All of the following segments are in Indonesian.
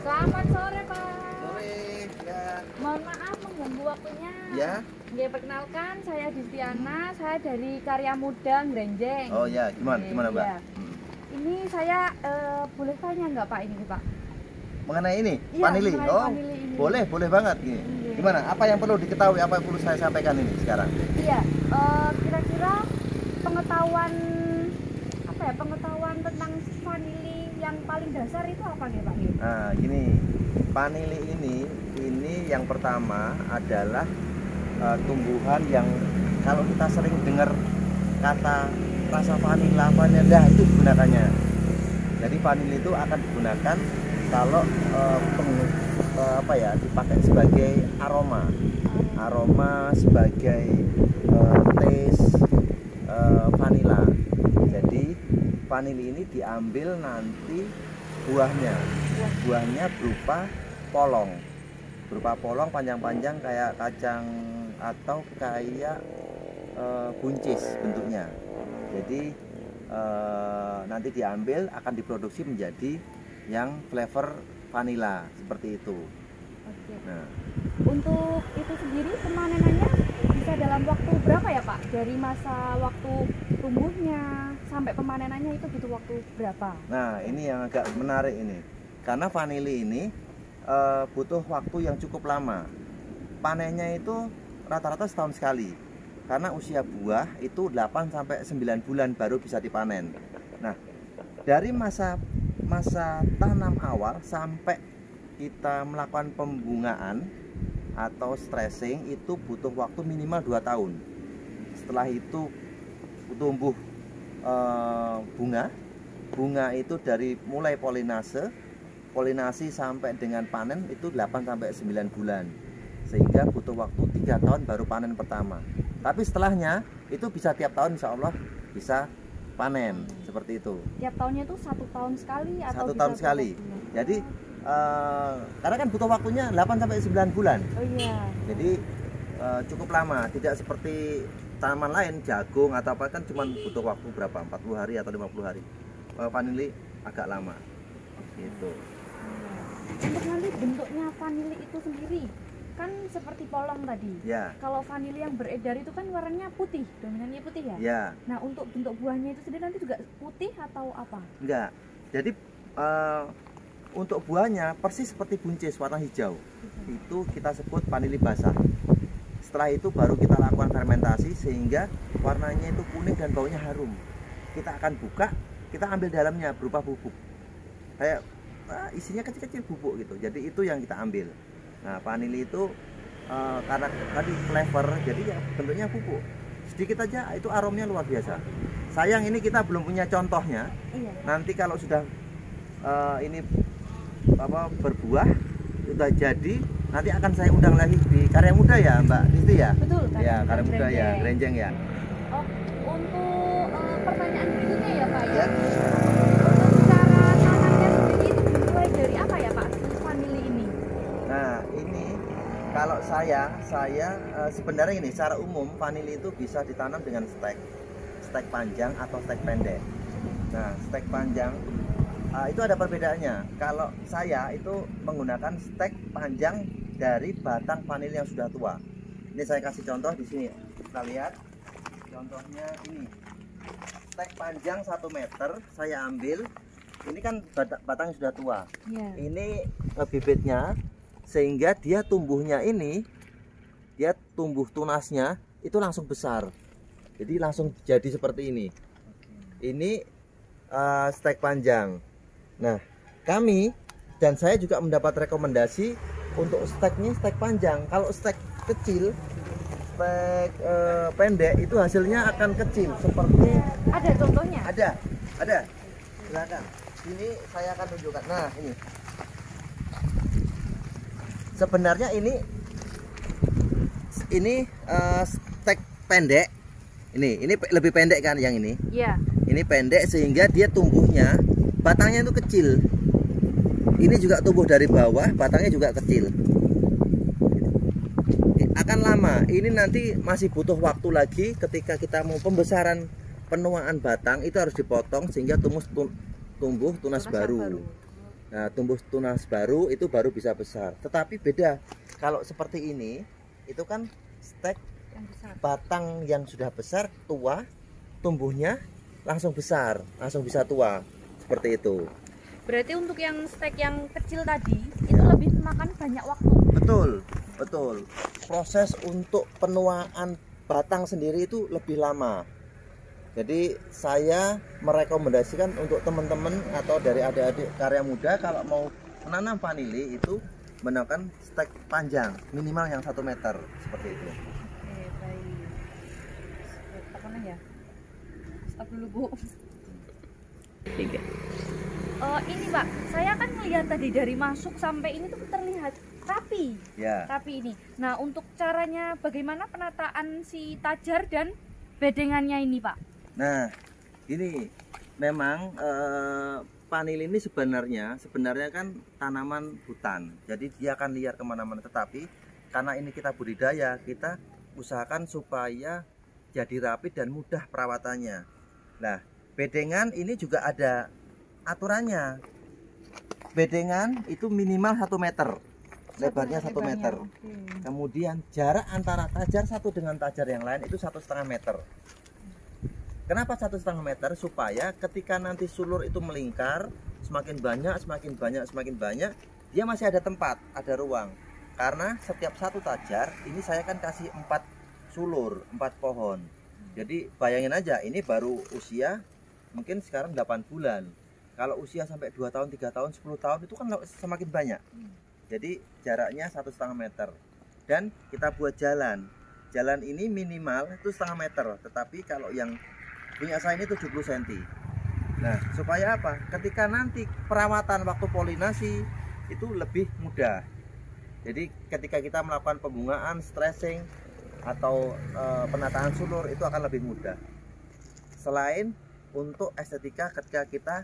Selamat sore, Pak. Sore, ya. Mohon maaf mengganggu waktunya. Ya. Nggih, perkenalkan saya Distiana, saya dari Karya Muda Ngrenjeng. Oh ya, gimana, Oke, gimana Mbak? iya. Ini saya boleh tanya nggak Pak ini Pak? Mengenai ini, Iya, vanili. mengenai Oh, vanili ini. boleh banget gini. Iya. Gimana? Apa yang perlu diketahui? Apa yang perlu saya sampaikan ini sekarang? Iya, kira-kira pengetahuan tentang vanili yang paling dasar itu apa nih Pak? Nah, gini, vanili ini yang pertama adalah tumbuhan yang kalau kita sering dengar kata rasa vanila itu gunakannya. Jadi vanili itu akan digunakan kalau dipakai sebagai aroma sebagai taste vanila. Jadi vanili ini diambil nanti buahnya berupa polong panjang-panjang kayak kacang atau kayak buncis bentuknya. Jadi nanti diambil akan diproduksi menjadi yang flavor vanila seperti itu. Oke. Nah, untuk itu sendiri pemanenannya bisa dalam waktu berapa ya Pak? Dari masa waktu tumbuhnya sampai pemanenannya itu butuh waktu berapa? Nah, ini yang agak menarik ini. Karena vanili ini butuh waktu yang cukup lama. Panennya itu rata-rata setahun sekali. Karena usia buah itu 8 sampai 9 bulan baru bisa dipanen. Nah, dari masa tanam awal sampai kita melakukan pembungaan atau stressing itu butuh waktu minimal 2 tahun. Setelah itu tumbuh bunga itu dari mulai polinasi sampai dengan panen itu 8 sampai 9 bulan, sehingga butuh waktu 3 tahun baru panen pertama. Tapi setelahnya itu bisa tiap tahun insya Allah bisa panen seperti itu. Tiap tahunnya itu 1 tahun sekali atau 1 tahun sekali. Jadi karena kan butuh waktunya 8 sampai 9 bulan. Oh iya. Jadi cukup lama, tidak seperti tanaman lain jagung atau apa kan cuma butuh waktu berapa 40 hari atau 50 hari. Vanili agak lama. Gitu. Untuk nanti bentuknya vanili itu sendiri kan seperti polong tadi. Ya. Kalau vanili yang beredar itu kan warnanya putih, dominannya putih ya. Ya. Nah, untuk bentuk buahnya itu sendiri nanti juga putih atau apa? Enggak. Jadi untuk buahnya persis seperti buncis warna hijau. Itu kita sebut vanili basah. Setelah itu baru kita lakukan fermentasi sehingga warnanya itu kuning dan baunya harum. Kita akan buka, kita ambil dalamnya berupa bubuk. Kayak isinya kecil-kecil bubuk gitu. Jadi itu yang kita ambil. Nah, vanili itu karena tadi flavor, jadi ya bentuknya bubuk. Sedikit aja itu aromanya luar biasa. Sayang ini kita belum punya contohnya. Iya. Nanti kalau sudah ini berbuah sudah jadi, nanti akan saya undang lagi di Karya Muda ya Mbak Disti ya. Betul, Ya, Karya Muda ya, Ngrenjeng ya. Oh, untuk pertanyaan berikutnya ya Pak ya. Ya. Untuk cara tanamnya sendiri itu dimulai dari apa ya Pak? Vanili ini. Nah, ini kalau saya sebenarnya ini secara umum vanili itu bisa ditanam dengan stek panjang atau stek pendek. Nah, stek panjang itu ada perbedaannya. Kalau saya itu menggunakan stek panjang dari batang vanili yang sudah tua. Ini saya kasih contoh di sini. Kita lihat contohnya ini. Stek panjang 1 meter saya ambil. Ini kan batang sudah tua. Ya. Ini bibitnya sehingga dia tumbuhnya ini dia tumbuh tunasnya itu langsung besar. Jadi langsung jadi seperti ini. Ini stek panjang. Nah, kami dan saya juga mendapat rekomendasi untuk steknya stek panjang. Kalau stek kecil, stek pendek itu hasilnya akan kecil seperti Ada contohnya? ada. Silakan. Ini saya akan tunjukkan. Nah, ini. Sebenarnya ini stek pendek. Ini lebih pendek kan yang ini? Iya. Ini pendek sehingga dia tumbuhnya batangnya itu kecil. Ini juga tumbuh dari bawah, batangnya juga kecil. Akan lama. Ini nanti masih butuh waktu lagi ketika kita mau pembesaran penuaan batang itu harus dipotong sehingga tumbuh tunas baru. Nah, tumbuh tunas baru itu baru bisa besar. Tetapi beda kalau seperti ini, itu kan stek Yang besar. batang yang sudah besar, tua, tumbuhnya langsung besar, langsung bisa tua. Seperti itu. Berarti untuk yang stek yang kecil tadi itu lebih makan banyak waktu. Betul, betul. Proses untuk penuaan batang sendiri itu lebih lama. Jadi saya merekomendasikan untuk teman-teman atau dari adik-adik karya muda kalau mau menanam vanili itu menggunakan stek panjang minimal yang 1 meter seperti itu. Oke, baik. Stop mana ya? Stop dulu, Bu. Ini Pak, saya kan melihat tadi dari masuk sampai ini tuh terlihat rapi. Ya. Rapi ini. Nah, untuk caranya bagaimana penataan si tajar dan bedengannya ini, Pak? Nah, ini memang vanili ini sebenarnya kan tanaman hutan. Jadi dia akan liar kemana-mana. Tetapi karena ini kita budidaya, kita usahakan supaya jadi rapi dan mudah perawatannya. Nah, bedengan ini juga ada aturannya. Bedengan itu minimal 1 meter, lebarnya 1 meter. Oke. Kemudian jarak antara tajar satu dengan tajar yang lain itu 1,5 meter. Kenapa 1,5 meter? Supaya ketika nanti sulur itu melingkar, semakin banyak, dia masih ada tempat, ada ruang. Karena setiap satu tajar, ini saya kan kasih 4 sulur, 4 pohon. Jadi bayangin aja, ini baru usia mungkin sekarang 8 bulan. Kalau usia sampai 2 tahun, 3 tahun, 10 tahun itu kan semakin banyak. Jadi jaraknya 1,5 meter. Dan kita buat jalan. Jalan ini minimal itu 1,5 meter. Tetapi kalau yang punya saya ini 70 cm. Nah, supaya apa? Ketika nanti perawatan waktu polinasi itu lebih mudah. Jadi ketika kita melakukan pembungaan, stressing atau penataan sulur itu akan lebih mudah. Selain untuk estetika ketika kita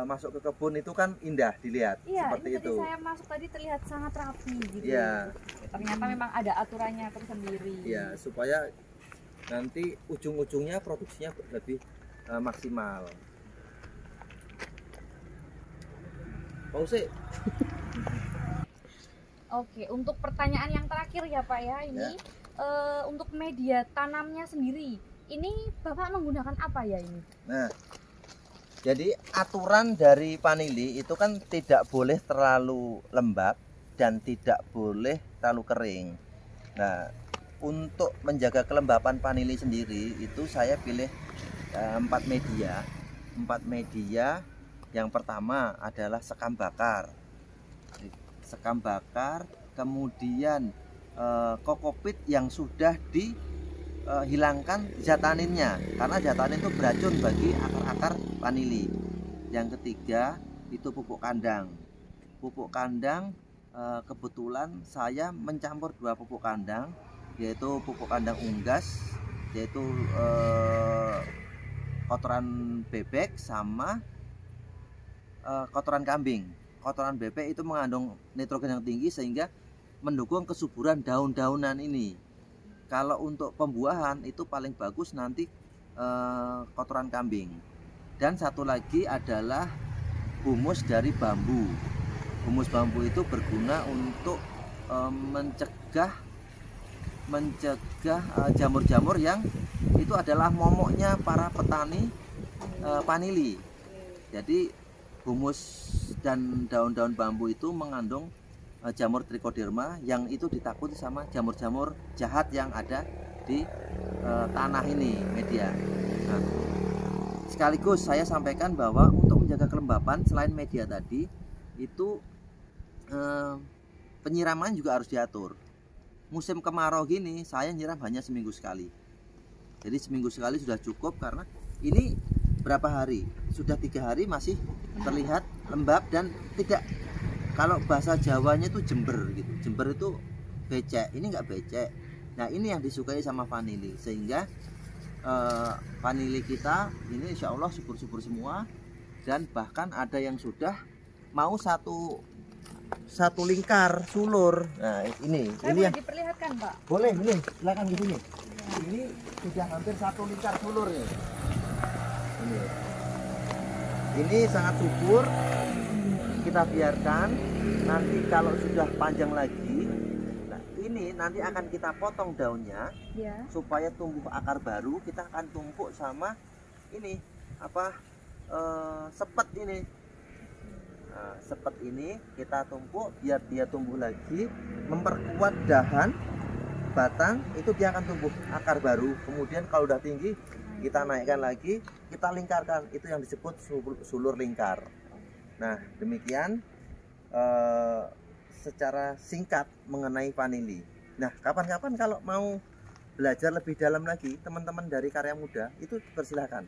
masuk ke kebun itu kan indah dilihat. Iya, seperti ini itu. tadi saya masuk tadi terlihat sangat rapi gitu. Iya. Ternyata memang ada aturannya tersendiri. Iya, supaya nanti ujung-ujungnya produksinya lebih maksimal. Pause. Oke, untuk pertanyaan yang terakhir ya Pak ya, ini untuk media tanamnya sendiri, ini Bapak menggunakan apa ya ini? Nah, jadi aturan dari vanili itu kan tidak boleh terlalu lembab dan tidak boleh terlalu kering. Nah, untuk menjaga kelembapan vanili sendiri itu saya pilih 4 media. 4 media. Yang pertama adalah sekam bakar. Sekam bakar, kemudian kokopit yang sudah dihilangkan zat taninnya, karena zat tanin itu beracun bagi akar-akar vanili. Yang ketiga itu pupuk kandang. Pupuk kandang kebetulan saya mencampur 2 pupuk kandang, yaitu pupuk kandang unggas, yaitu kotoran bebek sama kotoran kambing. Kotoran bebek itu mengandung nitrogen yang tinggi sehingga mendukung kesuburan daun-daunan ini. Kalau untuk pembuahan itu paling bagus nanti kotoran kambing. Dan satu lagi adalah humus dari bambu. Humus bambu itu berguna untuk mencegah jamur-jamur yang itu adalah momoknya para petani vanili. Jadi humus dan daun-daun bambu itu mengandung jamur trichoderma yang itu ditakuti sama jamur-jamur jahat yang ada di tanah ini media. Nah, sekaligus saya sampaikan bahwa untuk menjaga kelembapan selain media tadi itu penyiraman juga harus diatur. Musim kemarau gini saya nyiram hanya seminggu sekali. Jadi seminggu sekali sudah cukup karena ini berapa hari? Sudah 3 hari masih terlihat lembab dan tidak, kalau bahasa Jawanya itu jember gitu. Jember itu becek, ini enggak becek. Nah, ini yang disukai sama vanili sehingga vanili kita ini insya Allah subur-subur semua, dan bahkan ada yang sudah mau satu lingkar sulur. Nah, ini Boleh yang diperlihatkan Pak? boleh, ini silakan di sini. Ini sudah hampir 1 lingkar sulur nih. Ini sangat subur. kita biarkan. Nanti kalau sudah panjang lagi, nah ini nanti akan kita potong daunnya Ya. supaya tumbuh akar baru. Kita akan tumpuk sama ini apa sepet ini. Nah, sepet ini kita tumpuk biar dia tumbuh lagi, memperkuat dahan batang, itu dia akan tumbuh akar baru. Kemudian kalau udah tinggi kita naikkan lagi, kita lingkarkan, itu yang disebut sulur lingkar. Nah demikian secara singkat mengenai vanili. Nah kapan-kapan kalau mau belajar lebih dalam lagi, teman-teman dari Karya Muda itu persilahkan.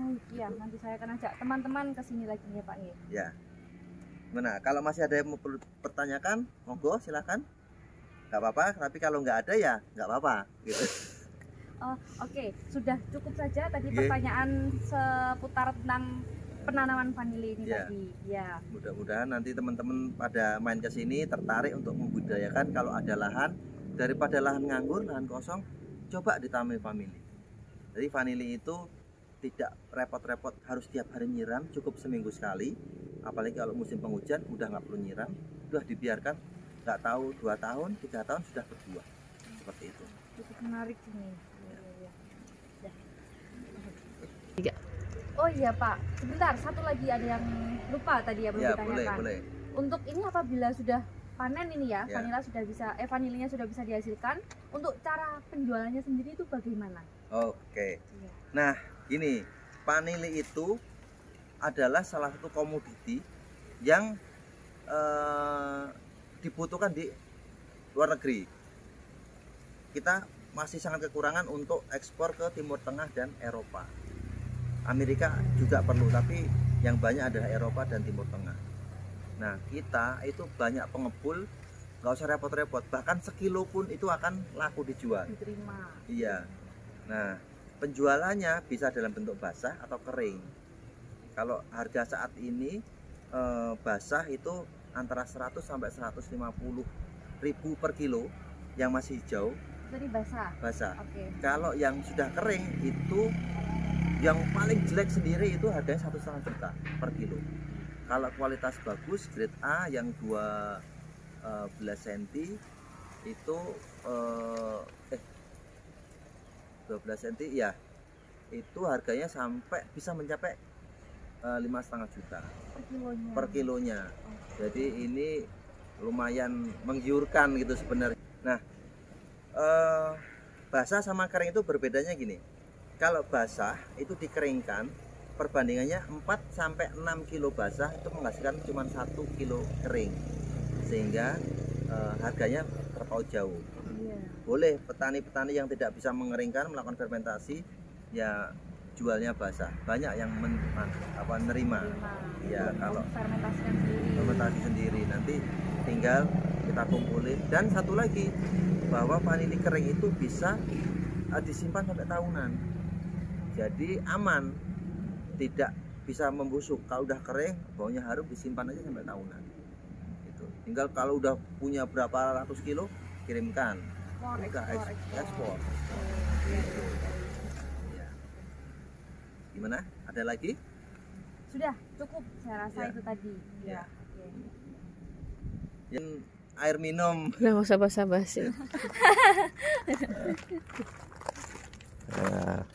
Oh iya, nanti saya akan ajak teman-teman ke sini lagi ya Pak ya. Ya. Gimana? Kalau masih ada yang mau pertanyakan, monggo silakan. Nggak apa-apa, tapi kalau nggak ada ya nggak apa-apa gitu. Oh, oke, sudah cukup saja tadi Oke. pertanyaan seputar tentang penanaman vanili ini Ya. tadi. Ya. Mudah-mudahan nanti teman-teman pada main ke sini tertarik untuk membudidayakan. Kalau ada lahan, daripada lahan nganggur, lahan kosong, coba ditanami vanili. Jadi vanili itu tidak repot-repot harus tiap hari nyiram, cukup seminggu sekali. Apalagi kalau musim penghujan udah nggak perlu nyiram, udah dibiarkan, nggak tahu 2 tahun 3 tahun sudah berbuah seperti itu. Cukup menarik ini. Ya. Tiga. Oh iya Pak, sebentar, satu lagi ada yang lupa tadi ya belum Ya ditanyakan. boleh. Untuk ini apabila sudah panen ini ya, Ya. vanilinya sudah bisa dihasilkan, untuk cara penjualannya sendiri itu bagaimana? Oke. Iya. Nah gini, vanili itu adalah salah satu komoditi yang dibutuhkan di luar negeri. Kita masih sangat kekurangan untuk ekspor ke Timur Tengah dan Eropa. Amerika juga perlu, tapi yang banyak adalah Eropa dan Timur Tengah. Nah kita itu banyak pengepul, nggak usah repot-repot, bahkan sekilo pun itu akan laku dijual. Diterima. Iya. Nah penjualannya bisa dalam bentuk basah atau kering. Kalau harga saat ini basah itu antara 100 sampai 150.000 per kilo yang masih hijau. Tadi basah. Basah. Oke. Kalau yang sudah kering itu yang paling jelek sendiri itu harganya 1,5 juta per kilo. Kalau kualitas bagus grade A yang 12 cm itu 12 cm ya, itu harganya sampai bisa mencapai 5,5 juta Per kilonya. per kilonya. Jadi ini lumayan menggiurkan gitu sebenarnya. Nah basah sama kering itu berbedanya gini. Kalau basah itu dikeringkan, perbandingannya 4 sampai 6 kilo basah itu menghasilkan cuma 1 kilo kering, sehingga harganya terpaut jauh. Iya. Boleh petani-petani yang tidak bisa mengeringkan melakukan fermentasi ya jualnya basah. Banyak yang nerima. Ya, kalau fermentasikan sendiri. fermentasi sendiri nanti tinggal kita kumpulin. Dan satu lagi, bahwa vanili kering itu bisa disimpan sampai tahunan. Jadi aman, tidak bisa membusuk. Kalau udah kering, baunya harum, disimpan aja sampai tahunan. Gitu. Tinggal kalau udah punya berapa ratus kilo, kirimkan. Udah ekspor. Gitu. Ya. Gimana? Ada lagi? Sudah cukup, saya rasa Ya. itu tadi. Ya. Oke. Yang air minum. Udah nggak usah basa-basi. Nah,